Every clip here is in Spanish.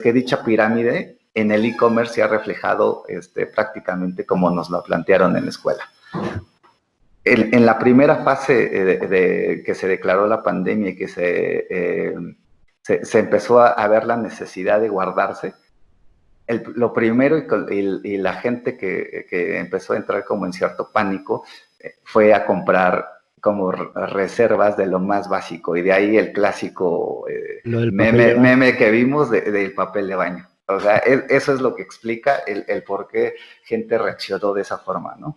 que dicha pirámide en el e-commerce se ha reflejado prácticamente como nos lo plantearon en la escuela. En la primera fase de que se declaró la pandemia y que se empezó a ver la necesidad de guardarse, lo primero y la gente que empezó a entrar como en cierto pánico fue a comprar como reservas de lo más básico, y de ahí el clásico meme que vimos del papel de baño. O sea, eso es lo que explica el por qué gente reaccionó de esa forma, ¿no?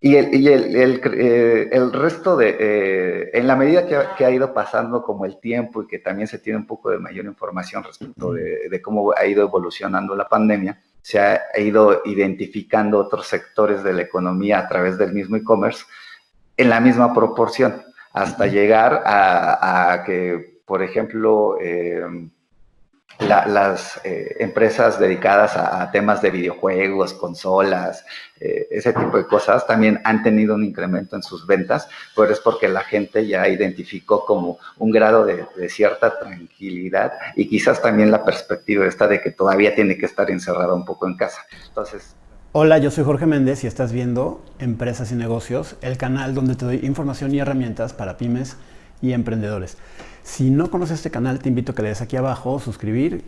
Y el resto en la medida que ha ido pasando como el tiempo y que también se tiene un poco de mayor información respecto de cómo ha ido evolucionando la pandemia, se ha ido identificando otros sectores de la economía a través del mismo e-commerce en la misma proporción, hasta llegar a que, por ejemplo, las empresas dedicadas a temas de videojuegos, consolas, ese tipo de cosas, también han tenido un incremento en sus ventas, pero es porque la gente ya identificó como un grado de cierta tranquilidad, y quizás también la perspectiva esta de que todavía tiene que estar encerrada un poco en casa. Entonces... Hola, yo soy Jorge Méndez y estás viendo Empresas y Negocios, el canal donde te doy información y herramientas para pymes y emprendedores. Si no conoces este canal, te invito a que le des aquí abajo, suscribir,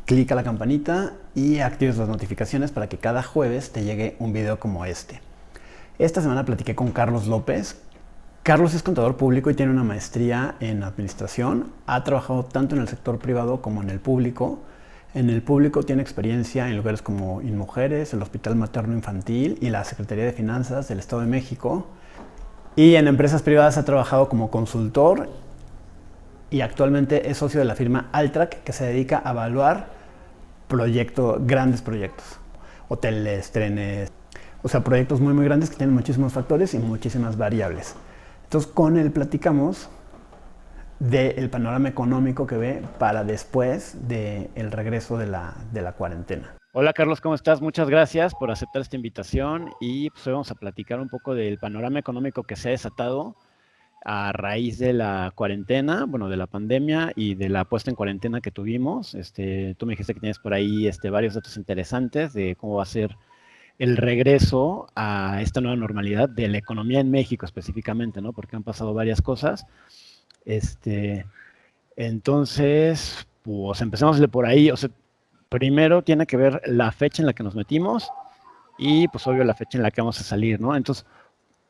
clica la campanita y actives las notificaciones para que cada jueves te llegue un video como este. Esta semana platiqué con Carlos López. Carlos es contador público y tiene una maestría en administración. Ha trabajado tanto en el sector privado como en el público. En el público tiene experiencia en lugares como InMujeres, el Hospital Materno Infantil y la Secretaría de Finanzas del Estado de México. Y en empresas privadas ha trabajado como consultor y actualmente es socio de la firma Altrac, que se dedica a evaluar grandes proyectos, hoteles, trenes, o sea, proyectos muy grandes que tienen muchísimos factores y muchísimas variables. Entonces con él platicamos del panorama económico que ve para después del regreso de la cuarentena. Hola Carlos, ¿cómo estás? Muchas gracias por aceptar esta invitación y pues hoy vamos a platicar un poco del panorama económico que se ha desatado a raíz de la cuarentena, bueno, de la pandemia y de la puesta en cuarentena que tuvimos. Tú me dijiste que tienes por ahí varios datos interesantes de cómo va a ser el regreso a esta nueva normalidad de la economía en México específicamente, ¿no? Porque han pasado varias cosas. Entonces, pues empecemos por ahí. O sea, primero tiene que ver la fecha en la que nos metimos y pues obvio la fecha en la que vamos a salir, ¿no? Entonces,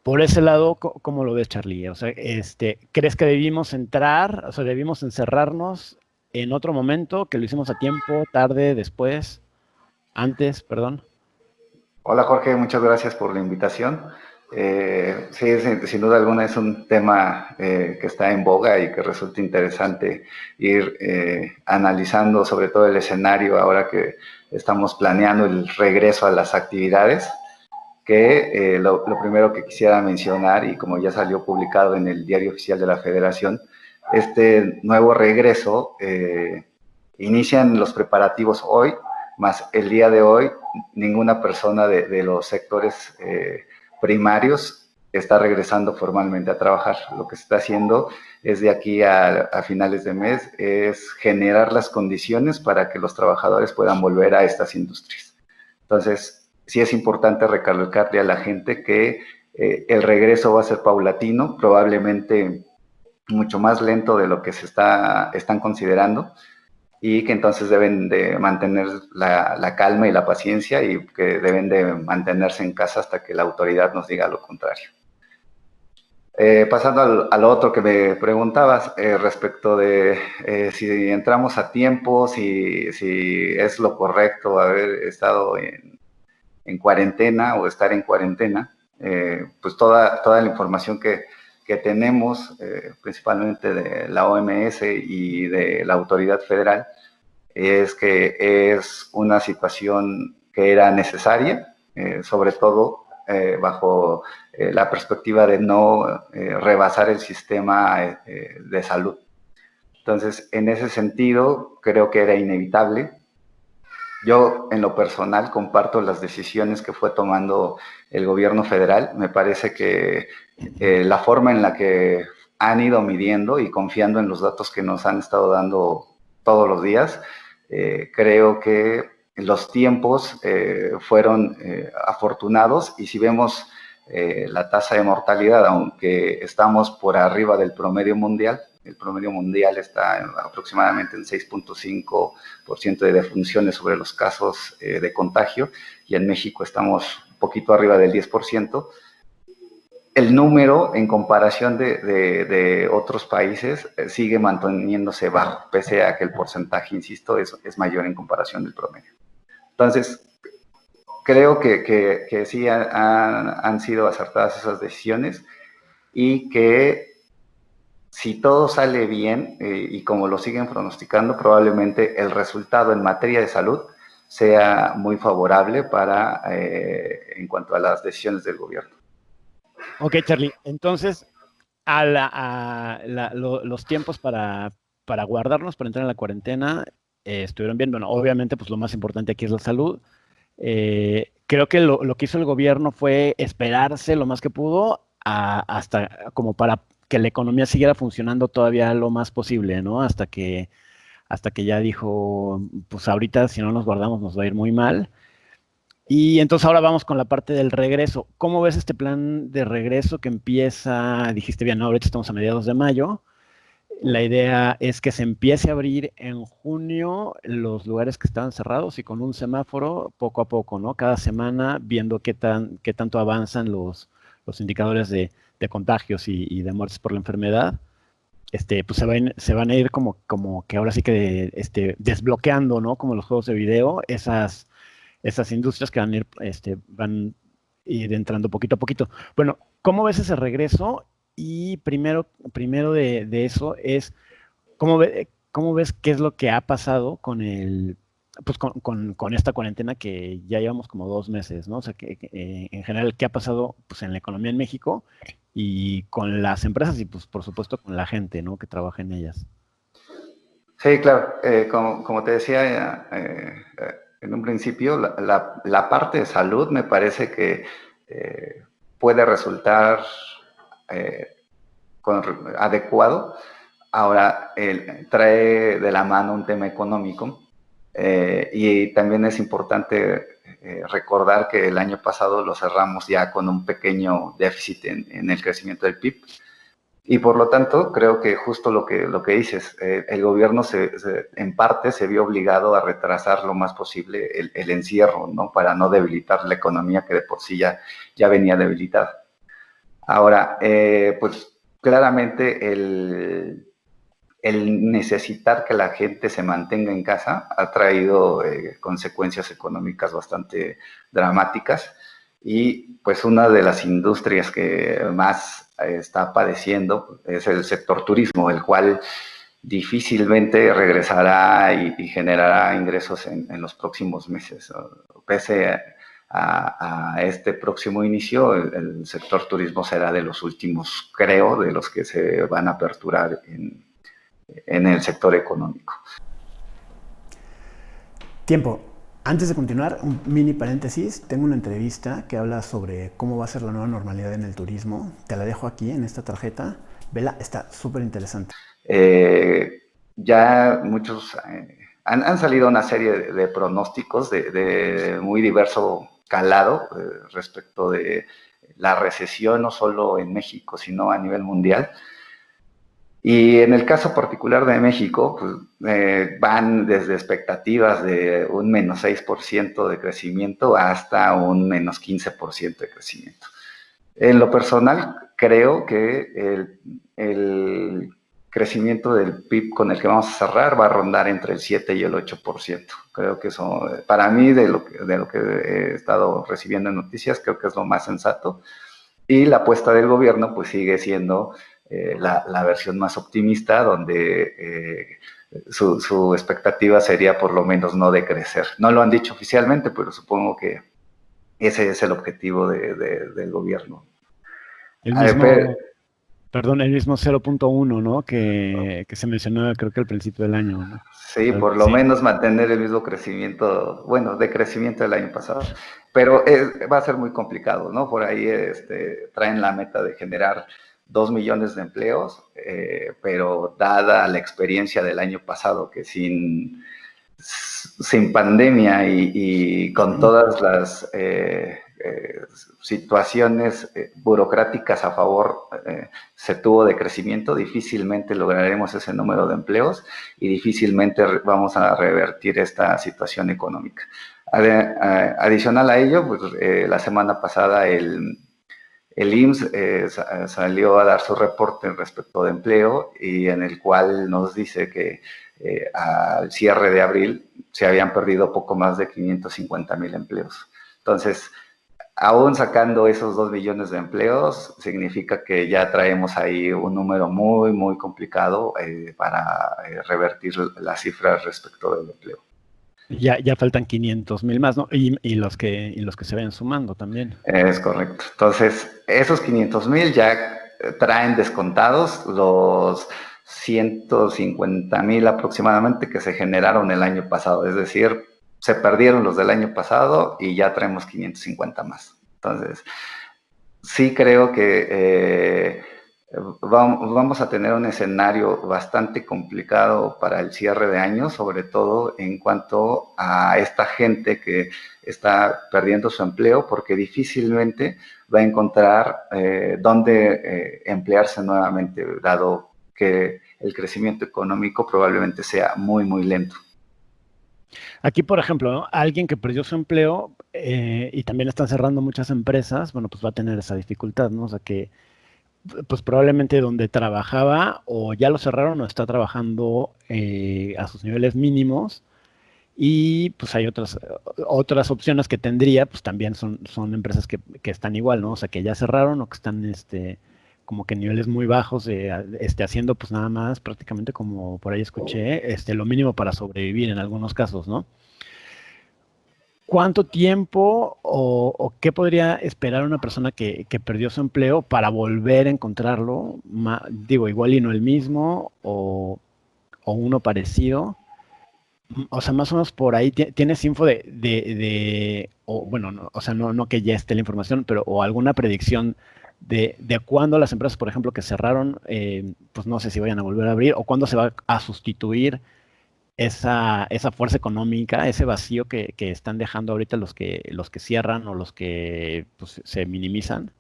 por ese lado, ¿cómo lo ves, Charlie? O sea, ¿crees que debimos entrar, o sea, debimos encerrarnos en otro momento, que lo hicimos a tiempo, tarde, después, antes, perdón? Hola Jorge, muchas gracias por la invitación. Sí, sin duda alguna es un tema que está en boga y que resulta interesante ir analizando, sobre todo el escenario ahora que estamos planeando el regreso a las actividades, que lo primero que quisiera mencionar, y como ya salió publicado en el Diario Oficial de la Federación, este nuevo regreso inician los preparativos hoy, más el día de hoy ninguna persona de los sectores primarios está regresando formalmente a trabajar. Lo que se está haciendo es de aquí a finales de mes es generar las condiciones para que los trabajadores puedan volver a estas industrias. Entonces, sí es importante recalcarle a la gente que el regreso va a ser paulatino, probablemente mucho más lento de lo que están considerando, y que entonces deben de mantener la calma y la paciencia, y que deben de mantenerse en casa hasta que la autoridad nos diga lo contrario. Pasando al otro que me preguntabas respecto de si entramos a tiempo, si es lo correcto haber estado en cuarentena o estar en cuarentena, pues toda la información que tenemos, principalmente de la OMS y de la autoridad federal, es que es una situación que era necesaria, sobre todo bajo la perspectiva de no rebasar el sistema de salud. Entonces, en ese sentido, creo que era inevitable. Yo, en lo personal, comparto las decisiones que fue tomando el gobierno federal. Me parece que la forma en la que han ido midiendo y confiando en los datos que nos han estado dando todos los días Creo que los tiempos fueron afortunados, y si vemos la tasa de mortalidad, aunque estamos por arriba del promedio mundial, el promedio mundial está aproximadamente en 6.5% de defunciones sobre los casos de contagio, y en México estamos un poquito arriba del 10%. El número en comparación de otros países sigue manteniéndose bajo, pese a que el porcentaje, insisto, es mayor en comparación del promedio. Entonces, creo que sí han sido acertadas esas decisiones, y que si todo sale bien y como lo siguen pronosticando, probablemente el resultado en materia de salud sea muy favorable en cuanto a las decisiones del gobierno. Ok, Charlie, entonces los tiempos para guardarnos, para entrar en la cuarentena, estuvieron bien. Bueno, obviamente, pues lo más importante aquí es la salud. Creo que lo que hizo el gobierno fue esperarse lo más que pudo hasta como para que la economía siguiera funcionando todavía lo más posible, ¿no? Hasta que ya dijo, pues ahorita si no nos guardamos nos va a ir muy mal. Y entonces ahora vamos con la parte del regreso. ¿Cómo ves este plan de regreso que empieza? Dijiste bien, ¿no? Ahorita estamos a mediados de mayo. La idea es que se empiece a abrir en junio los lugares que estaban cerrados y con un semáforo poco a poco, ¿no? Cada semana viendo qué tanto avanzan los indicadores de contagios y de muertes por la enfermedad. Pues se van a ir como que ahora sí que desbloqueando, ¿no? Como los juegos de video, esas industrias que van a ir entrando poquito a poquito. Bueno, ¿cómo ves ese regreso? Y primero de eso es, ¿cómo ves qué es lo que ha pasado con esta cuarentena que ya llevamos como 2 meses, ¿no? O sea, en general, ¿qué ha pasado pues, en la economía en México y con las empresas y pues por supuesto con la gente, ¿no? Que trabaja en ellas? Sí, claro. Como te decía en un principio, la parte de salud me parece que puede resultar eh, adecuado. Ahora, trae de la mano un tema económico, y también es importante recordar que el año pasado lo cerramos ya con un pequeño déficit en el crecimiento del PIB. Y por lo tanto, creo que justo lo que dices, el gobierno en parte se vio obligado a retrasar lo más posible el encierro, ¿no? Para no debilitar la economía que de por sí ya venía debilitada. Ahora, pues claramente el necesitar que la gente se mantenga en casa ha traído consecuencias económicas bastante dramáticas, y pues una de las industrias que más está padeciendo es el sector turismo, el cual difícilmente regresará y generará ingresos en los próximos meses. Pese a este próximo inicio, el sector turismo será de los últimos, creo, de los que se van a aperturar en el sector económico. Tiempo. Antes de continuar, un mini paréntesis. Tengo una entrevista que habla sobre cómo va a ser la nueva normalidad en el turismo. Te la dejo aquí en esta tarjeta. Vela, está súper interesante. Ya muchos han salido una serie de pronósticos de muy diverso calado respecto de la recesión, no solo en México, sino a nivel mundial. Y en el caso particular de México, pues, van desde expectativas de un menos 6% de crecimiento hasta un menos 15% de crecimiento. En lo personal, creo que el crecimiento del PIB con el que vamos a cerrar va a rondar entre el 7 y el 8%. Creo que eso, para mí, de lo que he estado recibiendo en noticias, creo que es lo más sensato. Y la apuesta del gobierno pues sigue siendo la versión más optimista, donde su expectativa sería por lo menos no decrecer. No lo han dicho oficialmente, pero supongo que ese es el objetivo del gobierno. El Pero, mismo, perdón, el mismo 0.1, ¿no? Que se mencionó creo que al principio del año, ¿no? sí, por lo Sí. menos mantener el mismo crecimiento, bueno, de crecimiento del año pasado, pero va a ser muy complicado, ¿no? Por ahí traen la meta de generar 2 millones de empleos, pero dada la experiencia del año pasado, que sin pandemia y con todas las situaciones burocráticas a favor se tuvo de crecimiento, difícilmente lograremos ese número de empleos y difícilmente vamos a revertir esta situación económica. Adicional a ello, pues, la semana pasada el IMSS salió a dar su reporte respecto de empleo y en el cual nos dice que al cierre de abril se habían perdido poco más de 550,000 empleos. Entonces, aún sacando esos 2 millones de empleos, significa que ya traemos ahí un número muy, muy complicado para revertir las cifras respecto del empleo. Ya faltan 500,000 más, ¿no? Y los que se vayan sumando también. Es correcto. Entonces, esos 500,000 ya traen descontados los 150,000 aproximadamente que se generaron el año pasado. Es decir, se perdieron los del año pasado y ya traemos 550 más. Entonces, sí creo que vamos a tener un escenario bastante complicado para el cierre de año, sobre todo en cuanto a esta gente que está perdiendo su empleo, porque difícilmente va a encontrar dónde emplearse nuevamente, dado que el crecimiento económico probablemente sea muy, muy lento. Aquí, por ejemplo, ¿no? Alguien que perdió su empleo y también están cerrando muchas empresas, bueno, pues va a tener esa dificultad, ¿no? O sea que, pues probablemente donde trabajaba o ya lo cerraron o está trabajando a sus niveles mínimos y pues hay otras opciones que tendría, pues también son empresas que están igual, ¿no? O sea que ya cerraron o que están como que en niveles muy bajos, haciendo pues nada más prácticamente como por ahí escuché, lo mínimo para sobrevivir en algunos casos, ¿no? ¿Cuánto tiempo o qué podría esperar una persona que perdió su empleo para volver a encontrarlo? Digo, igual y no el mismo o uno parecido. O sea, más o menos por ahí tienes info o bueno, no, o sea, no que ya esté la información, pero o alguna predicción de cuándo las empresas, por ejemplo, que cerraron, pues no sé si vayan a volver a abrir o cuándo se va a sustituir esa fuerza económica, ese vacío que están dejando ahorita los que cierran o los que pues, se minimizan.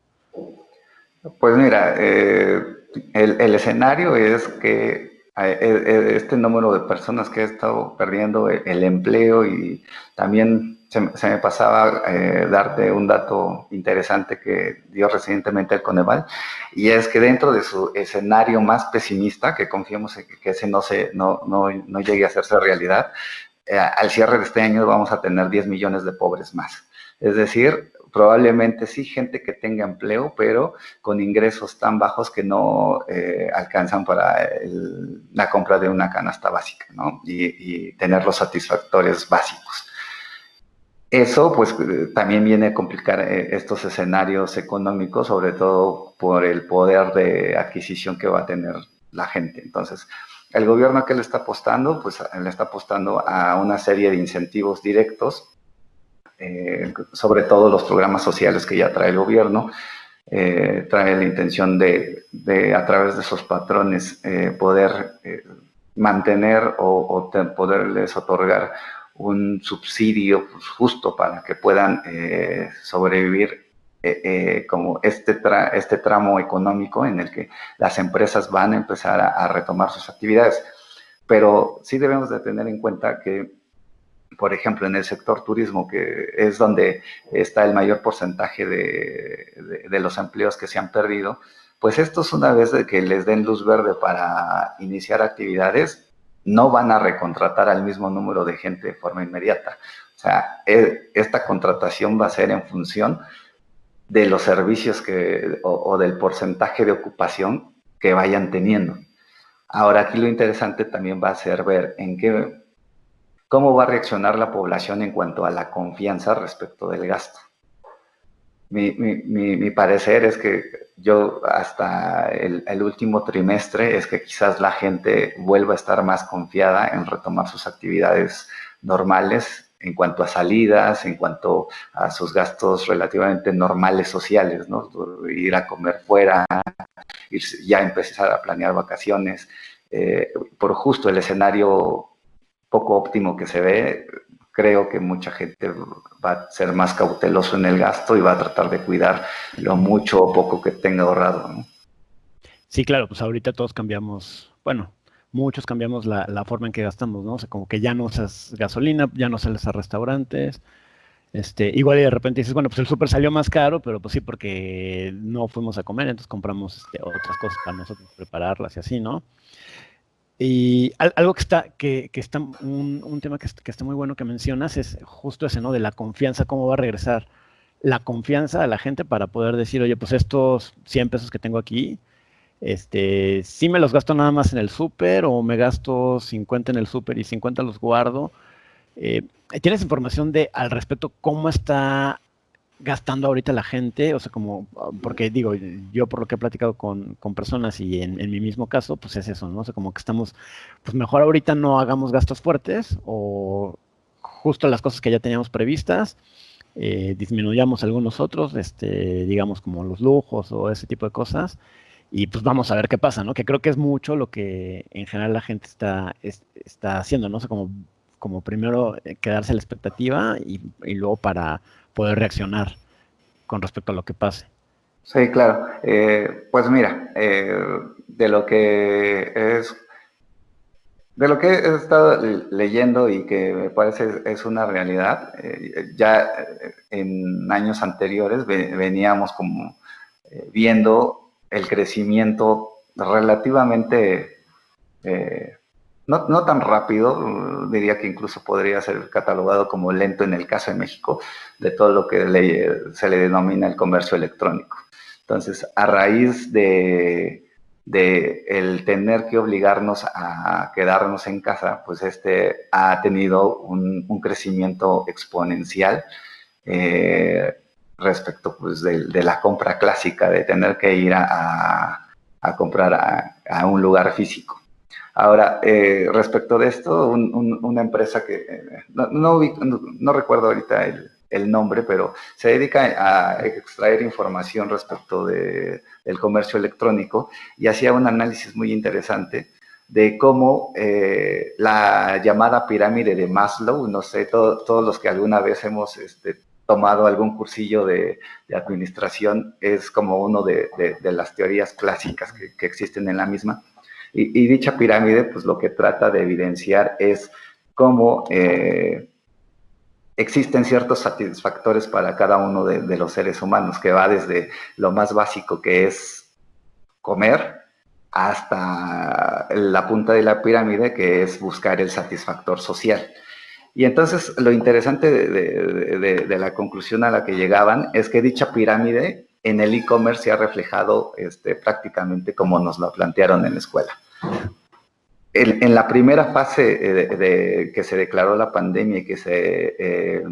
Pues mira, el escenario es que este número de personas que ha estado perdiendo el empleo y también se me pasaba darte un dato interesante que dio recientemente el Coneval, y es que dentro de su escenario más pesimista, que confiemos en que ese no llegue a hacerse realidad, al cierre de este año vamos a tener 10 millones de pobres más. Es decir, probablemente sí gente que tenga empleo, pero con ingresos tan bajos que no alcanzan para la compra de una canasta básica, ¿no? Y tener los satisfactores básicos. Eso, pues, también viene a complicar estos escenarios económicos, sobre todo por el poder de adquisición que va a tener la gente. Entonces, el gobierno, ¿qué le está apostando? Pues le está apostando a una serie de incentivos directos, sobre todo los programas sociales que ya trae el gobierno. Trae la intención de a través de esos patrones poder mantener o poderles otorgar un subsidio pues, justo para que puedan sobrevivir como este tramo económico en el que las empresas van a empezar a retomar sus actividades. Pero sí debemos de tener en cuenta que, por ejemplo, en el sector turismo, que es donde está el mayor porcentaje de los empleos que se han perdido, pues estos, una vez de que les den luz verde para iniciar actividades, no van a recontratar al mismo número de gente de forma inmediata. O sea, esta contratación va a ser en función de los servicios o del porcentaje de ocupación que vayan teniendo. Ahora, aquí lo interesante también va a ser ver cómo va a reaccionar la población en cuanto a la confianza respecto del gasto. Mi parecer es que yo hasta el último trimestre es que quizás la gente vuelva a estar más confiada en retomar sus actividades normales en cuanto a salidas, en cuanto a sus gastos relativamente normales sociales, ¿no? Ir a comer fuera, ya empezar a planear vacaciones, por justo el escenario poco óptimo que se ve, creo que mucha gente va a ser más cauteloso en el gasto y va a tratar de cuidar lo mucho o poco que tenga ahorrado, ¿no? Sí, claro, pues ahorita todos cambiamos, bueno, muchos cambiamos la forma en que gastamos, ¿no? O sea, como que ya no usas gasolina, ya no sales a restaurantes, igual y de repente dices, bueno, pues el súper salió más caro, pero pues sí, porque no fuimos a comer, entonces compramos otras cosas para nosotros prepararlas y así, ¿no? Y algo que está un tema que está muy bueno que mencionas es justo ese, ¿no? De la confianza, cómo va a regresar la confianza a la gente para poder decir, oye, pues estos 100 pesos que tengo aquí, sí me los gasto nada más en el súper o me gasto 50 en el súper y 50 los guardo. Eh, ¿Tienes información de al respecto cómo está gastando ahorita la gente? O sea, como, porque digo, yo por lo que he platicado con personas y en mi mismo caso, pues es eso, ¿no? O sea, como que estamos, pues mejor ahorita no hagamos gastos fuertes o justo las cosas que ya teníamos previstas, disminuyamos algunos otros, digamos como los lujos o ese tipo de cosas. Y pues vamos a ver qué pasa, ¿no? Que creo que es mucho lo que en general la gente está haciendo, ¿no? O sea, como primero quedarse a la expectativa y luego para poder reaccionar con respecto a lo que pase. Sí, claro. Pues mira, de lo que he estado leyendo y que me parece es una realidad, ya en años anteriores veníamos como viendo el crecimiento relativamente, eh, no tan rápido, diría que incluso podría ser catalogado como lento en el caso de México, de todo lo que se le denomina el comercio electrónico. Entonces, a raíz de el tener que obligarnos a quedarnos en casa, pues ha tenido un crecimiento exponencial, eh, respecto pues de la compra clásica, de tener que ir a comprar a un lugar físico. Ahora, respecto de esto, una empresa que no recuerdo ahorita el nombre, pero se dedica a extraer información respecto del comercio electrónico y hacía un análisis muy interesante de cómo la llamada pirámide de Maslow, no sé, todos los que alguna vez hemos tomado algún cursillo de administración, es como uno de las teorías clásicas que existen en la misma. Y dicha pirámide, pues lo que trata de evidenciar es cómo existen ciertos satisfactores para cada uno de los seres humanos, que va desde lo más básico que es comer, hasta la punta de la pirámide, que es buscar el satisfactor social. Y entonces lo interesante de la conclusión a la que llegaban es que dicha pirámide en el e-commerce se ha reflejado prácticamente como nos lo plantearon en la escuela. En la primera fase que se declaró la pandemia y que se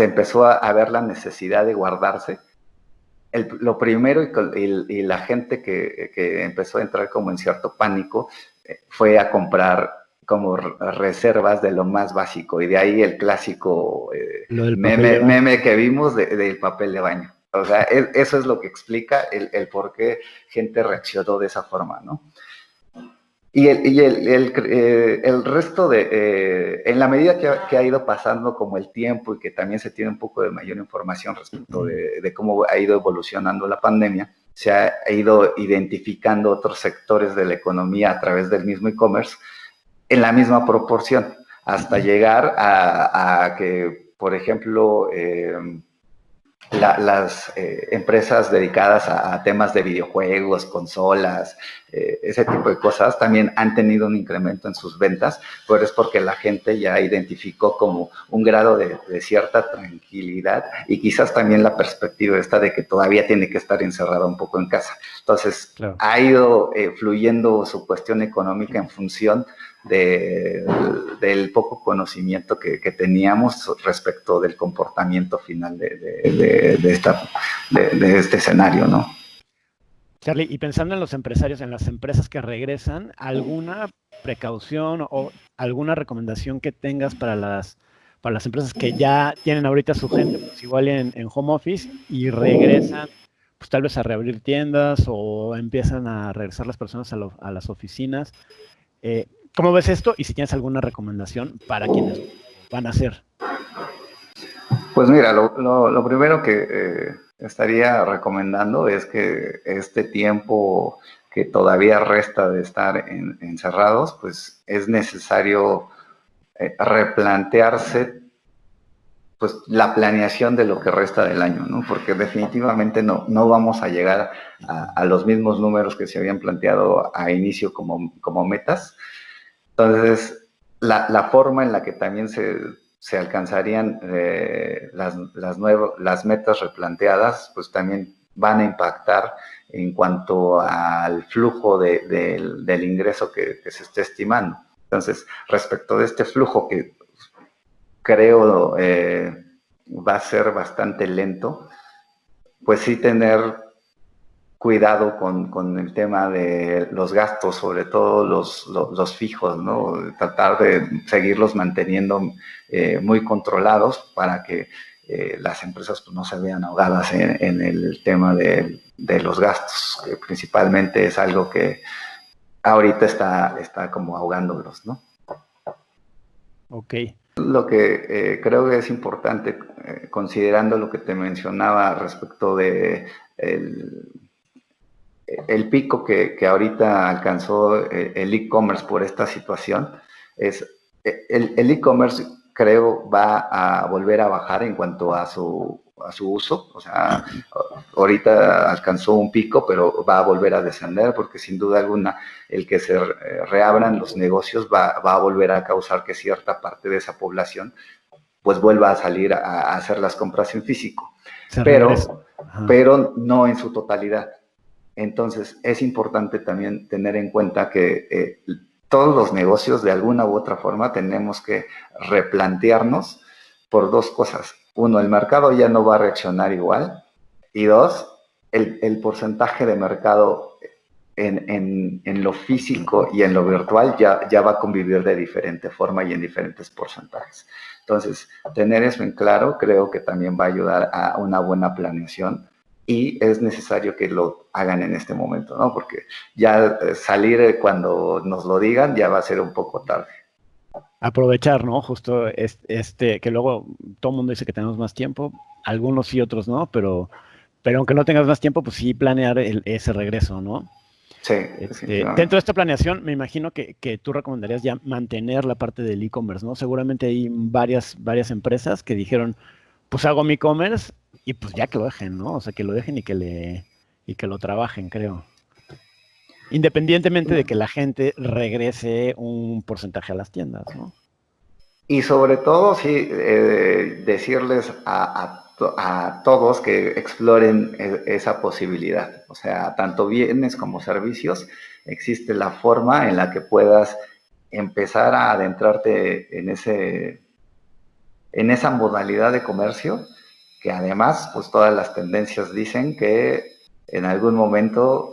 empezó a ver la necesidad de guardarse, lo primero y la gente que empezó a entrar como en cierto pánico fue a comprar como reservas de lo más básico, y de ahí el clásico Lo del papel de baño. meme que vimos del papel de baño. O sea, eso es lo que explica el por qué gente reaccionó de esa forma, ¿no? El resto en la medida que ha ido pasando como el tiempo y que también se tiene un poco de mayor información respecto de cómo ha ido evolucionando la pandemia, se ha ido identificando otros sectores de la economía a través del mismo e-commerce en la misma proporción, hasta llegar a que, por ejemplo, las empresas dedicadas a temas de videojuegos, consolas, ese tipo de cosas, también han tenido un incremento en sus ventas, pero es porque la gente ya identificó como un grado de cierta tranquilidad y quizás también la perspectiva esta de que todavía tiene que estar encerrada un poco en casa. Entonces, Claro. ha ido fluyendo su cuestión económica en función del poco conocimiento que teníamos respecto del comportamiento final de este escenario, ¿no? Charlie, y pensando en los empresarios, en las empresas que regresan, ¿alguna precaución o alguna recomendación que tengas para las empresas que ya tienen ahorita su gente, pues igual en home office y regresan, pues tal vez a reabrir tiendas o empiezan a regresar las personas a las oficinas? ¿Cómo ves esto? Y si tienes alguna recomendación para quienes van a hacer. Pues mira, lo primero que estaría recomendando es que este tiempo que todavía resta de estar encerrados, pues es necesario replantearse pues la planeación de lo que resta del año, ¿no? Porque definitivamente no vamos a llegar a los mismos números que se habían planteado a inicio como metas. Entonces, la forma en la que también se alcanzarían las metas replanteadas, pues también van a impactar en cuanto al flujo del ingreso que se esté estimando. Entonces, respecto de este flujo que creo va a ser bastante lento, pues sí tener cuidado con el tema de los gastos, sobre todo los fijos, ¿no? Tratar de seguirlos manteniendo muy controlados para que las empresas pues, no se vean ahogadas en el tema de los gastos, que principalmente es algo que ahorita está como ahogándolos, ¿no? Ok. Lo que creo que es importante, considerando lo que te mencionaba respecto de el pico que ahorita alcanzó el e-commerce por esta situación, es el e-commerce creo va a volver a bajar en cuanto a su uso, o sea, ahorita alcanzó un pico, pero va a volver a descender porque sin duda alguna el que se reabran los negocios va a volver a causar que cierta parte de esa población pues vuelva a salir a hacer las compras en físico, Se regresa. pero no en su totalidad. Entonces, es importante también tener en cuenta que todos los negocios, de alguna u otra forma, tenemos que replantearnos por dos cosas. Uno, el mercado ya no va a reaccionar igual. Y dos, el porcentaje de mercado en lo físico y en lo virtual ya va a convivir de diferente forma y en diferentes porcentajes. Entonces, tener eso en claro creo que también va a ayudar a una buena planeación y es necesario que lo hagan en este momento, ¿no? Porque ya salir cuando nos lo digan ya va a ser un poco tarde. Aprovechar, ¿no? Justo que luego todo el mundo dice que tenemos más tiempo, algunos sí, otros no, pero aunque no tengas más tiempo, pues sí planear ese regreso, ¿no? Sí, Dentro definitivamente. de esta planeación, me imagino que tú recomendarías ya mantener la parte del e-commerce, ¿no? Seguramente hay varias empresas que dijeron, pues hago mi e-commerce y pues ya que lo dejen, ¿no? O sea, que lo dejen y que lo trabajen, creo. Independientemente de que la gente regrese un porcentaje a las tiendas, ¿no? Y sobre todo, sí, decirles a todos que exploren esa posibilidad. O sea, tanto bienes como servicios, existe la forma en la que puedas empezar a adentrarte en esa modalidad de comercio, que además, pues todas las tendencias dicen que en algún momento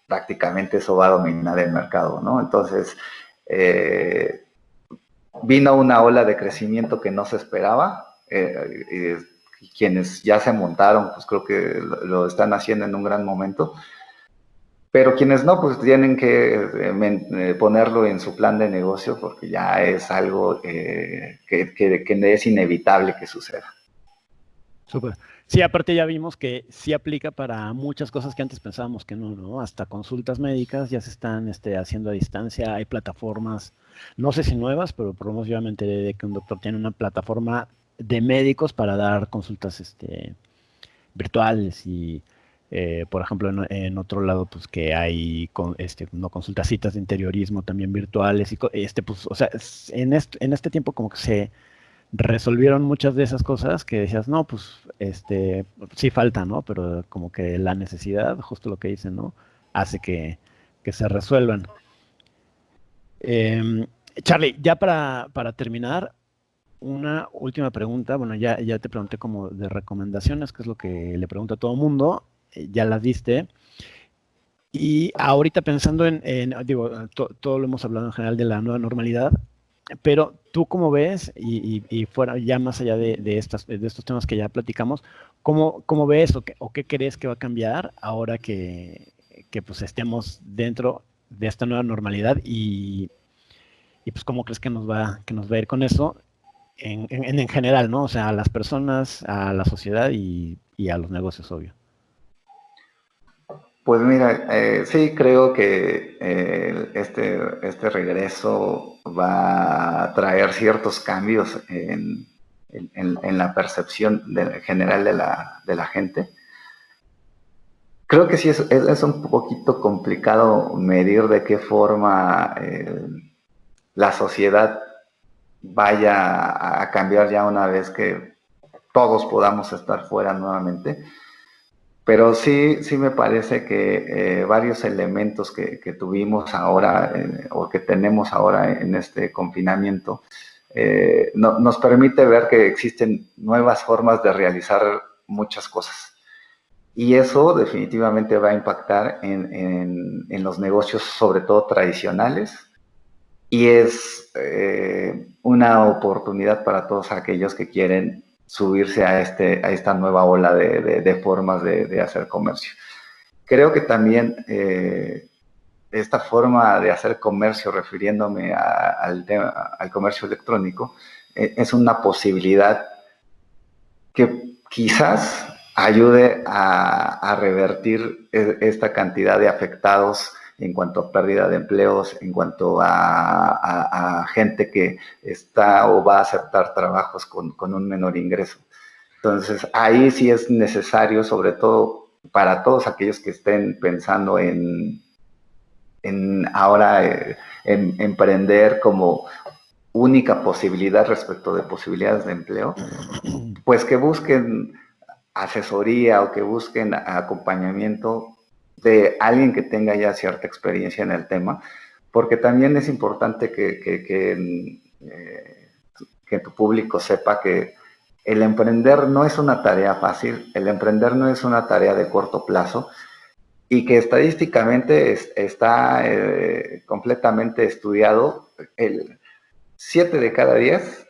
prácticamente eso va a dominar el mercado, ¿no? Entonces, vino una ola de crecimiento que no se esperaba. Y quienes ya se montaron, pues creo que lo están haciendo en un gran momento. Pero quienes no, pues tienen que ponerlo en su plan de negocio porque ya es algo que es inevitable que suceda. Súper. Sí, aparte ya vimos que sí aplica para muchas cosas que antes pensábamos que no, ¿no? Hasta consultas médicas ya se están haciendo a distancia, hay plataformas, no sé si nuevas, pero por lo menos yo me enteré de que un doctor tiene una plataforma de médicos para dar consultas virtuales y, por ejemplo, en otro lado, pues que hay no consultas, citas de interiorismo también virtuales y pues, o sea, en este tiempo como que se resolvieron muchas de esas cosas que decías, no, pues, sí falta, ¿no? Pero como que la necesidad, justo lo que dicen, ¿no? Hace que se resuelvan. Eh, Charlie, ya para terminar, una última pregunta. Bueno, ya te pregunté como de recomendaciones, que es lo que le pregunto a todo mundo. Ya las diste. Y ahorita pensando digo, todo lo hemos hablado en general de la nueva normalidad, pero tú cómo ves, y fuera ya más allá de estos temas que ya platicamos, ¿cómo ves o qué crees que va a cambiar ahora que pues estemos dentro de esta nueva normalidad? Y pues, ¿cómo crees que nos va a ir con eso en general, ¿no? O sea, a las personas, a la sociedad y a los negocios, obvio. Pues mira, sí creo que este regreso va a traer ciertos cambios en la percepción general de la gente. Creo que sí es un poquito complicado medir de qué forma la sociedad vaya a cambiar ya una vez que todos podamos estar fuera nuevamente. Pero sí, sí me parece que varios elementos que tuvimos ahora o que tenemos ahora en este confinamiento nos permite ver que existen nuevas formas de realizar muchas cosas. Y eso definitivamente va a impactar en los negocios, sobre todo tradicionales, y es una oportunidad para todos aquellos que quieren subirse a esta nueva ola de formas de hacer comercio. Creo que también esta forma de hacer comercio, refiriéndome al comercio electrónico, es una posibilidad que quizás ayude a revertir esta cantidad de afectados en cuanto a pérdida de empleos, en cuanto a gente que está o va a aceptar trabajos con un menor ingreso. Entonces, ahí sí es necesario, sobre todo para todos aquellos que estén pensando en ahora en emprender como única posibilidad respecto de posibilidades de empleo, pues que busquen asesoría o que busquen acompañamiento de alguien que tenga ya cierta experiencia en el tema, porque también es importante que tu público sepa que el emprender no es una tarea fácil, el emprender no es una tarea de corto plazo y que estadísticamente está completamente estudiado. El 7 de cada 10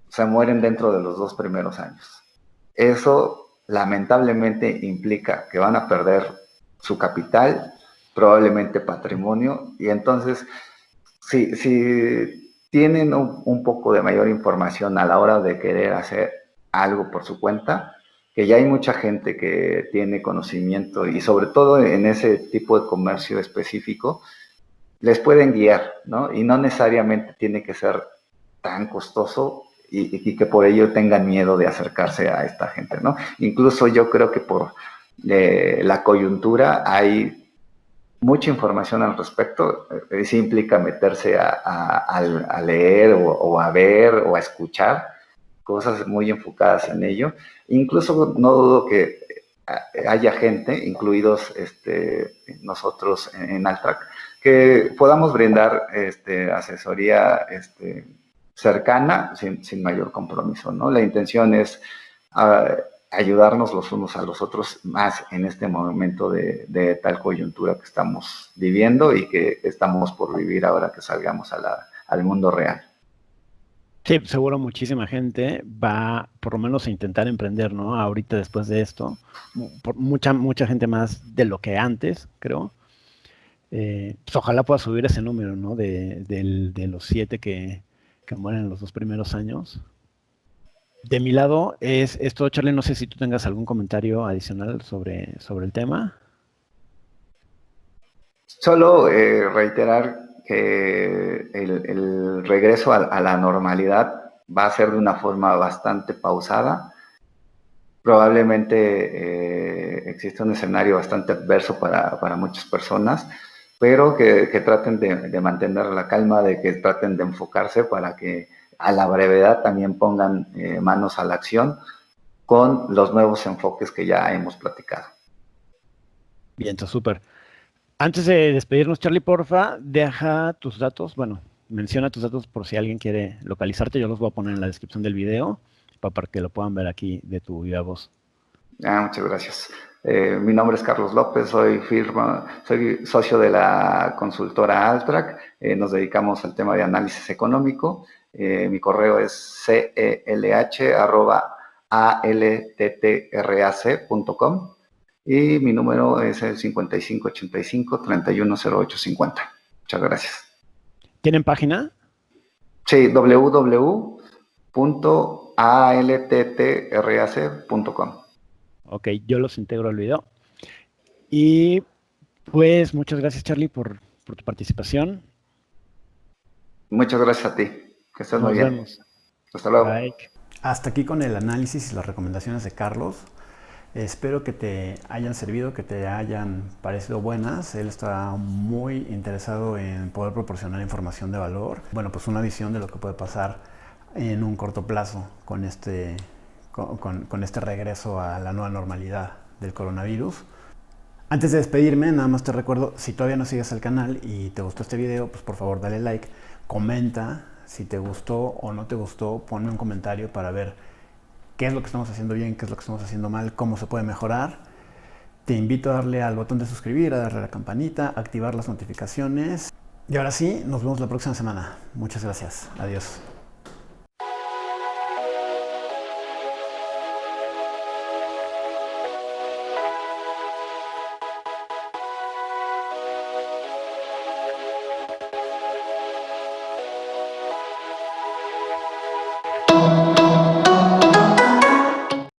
se mueren dentro de los 2 primeros años. Eso lamentablemente implica que van a perder su capital, probablemente patrimonio, y entonces si tienen un poco de mayor información a la hora de querer hacer algo por su cuenta, que ya hay mucha gente que tiene conocimiento y sobre todo en ese tipo de comercio específico, les pueden guiar, ¿no? Y no necesariamente tiene que ser tan costoso y que por ello tengan miedo de acercarse a esta gente, ¿no? Incluso yo creo que por la coyuntura hay mucha información al respecto. Sí implica meterse a leer o a ver o a escuchar cosas muy enfocadas en ello. Incluso no dudo que haya gente, incluidos nosotros en Altrac, que podamos brindar asesoría cercana sin mayor compromiso, ¿no? La intención es uh, ayudarnos los unos a los otros más en este momento de tal coyuntura que estamos viviendo y que estamos por vivir ahora que salgamos al mundo real. Sí, seguro muchísima gente va por lo menos a intentar emprender, ¿no? Ahorita después de esto, mucha gente más de lo que antes, creo. Pues ojalá pueda subir ese número, ¿no? De los 7 que mueren en los 2 primeros años. De mi lado es esto, Charlie, no sé si tú tengas algún comentario adicional sobre el tema. Solo reiterar que el regreso a la normalidad va a ser de una forma bastante pausada. Probablemente existe un escenario bastante adverso para muchas personas, pero que traten de mantener la calma, de que traten de enfocarse para que a la brevedad también pongan manos a la acción con los nuevos enfoques que ya hemos platicado. Bien, entonces súper. Antes de despedirnos, Charlie, porfa, deja tus datos, bueno, menciona tus datos por si alguien quiere localizarte, yo los voy a poner en la descripción del video para que lo puedan ver aquí de tu viva voz. Muchas gracias. Mi nombre es Carlos López, soy socio de la consultora Altrac. Nos dedicamos al tema de análisis económico. Mi correo es celh@alttrac.com y mi número es el 5585-310850. Muchas gracias. ¿Tienen página? Sí, www.alttrac.com. Ok, yo los integro al video. Y pues muchas gracias, Charlie, por tu participación. Muchas gracias a ti. Que estés muy Nos bien. vemos. Hasta luego. Bye. Hasta aquí con el análisis y las recomendaciones de Carlos. Espero que te hayan servido, que te hayan parecido buenas. Él está muy interesado en poder proporcionar información de valor. Bueno, pues una visión de lo que puede pasar en un corto plazo con este regreso a la nueva normalidad del coronavirus. Antes de despedirme, nada más te recuerdo, si todavía no sigues el canal y te gustó este video, pues por favor dale like, comenta si te gustó o no te gustó, ponme un comentario para ver qué es lo que estamos haciendo bien, qué es lo que estamos haciendo mal, cómo se puede mejorar. Te invito a darle al botón de suscribir, a darle a la campanita, a activar las notificaciones. Y ahora sí, nos vemos la próxima semana. Muchas gracias. Adiós.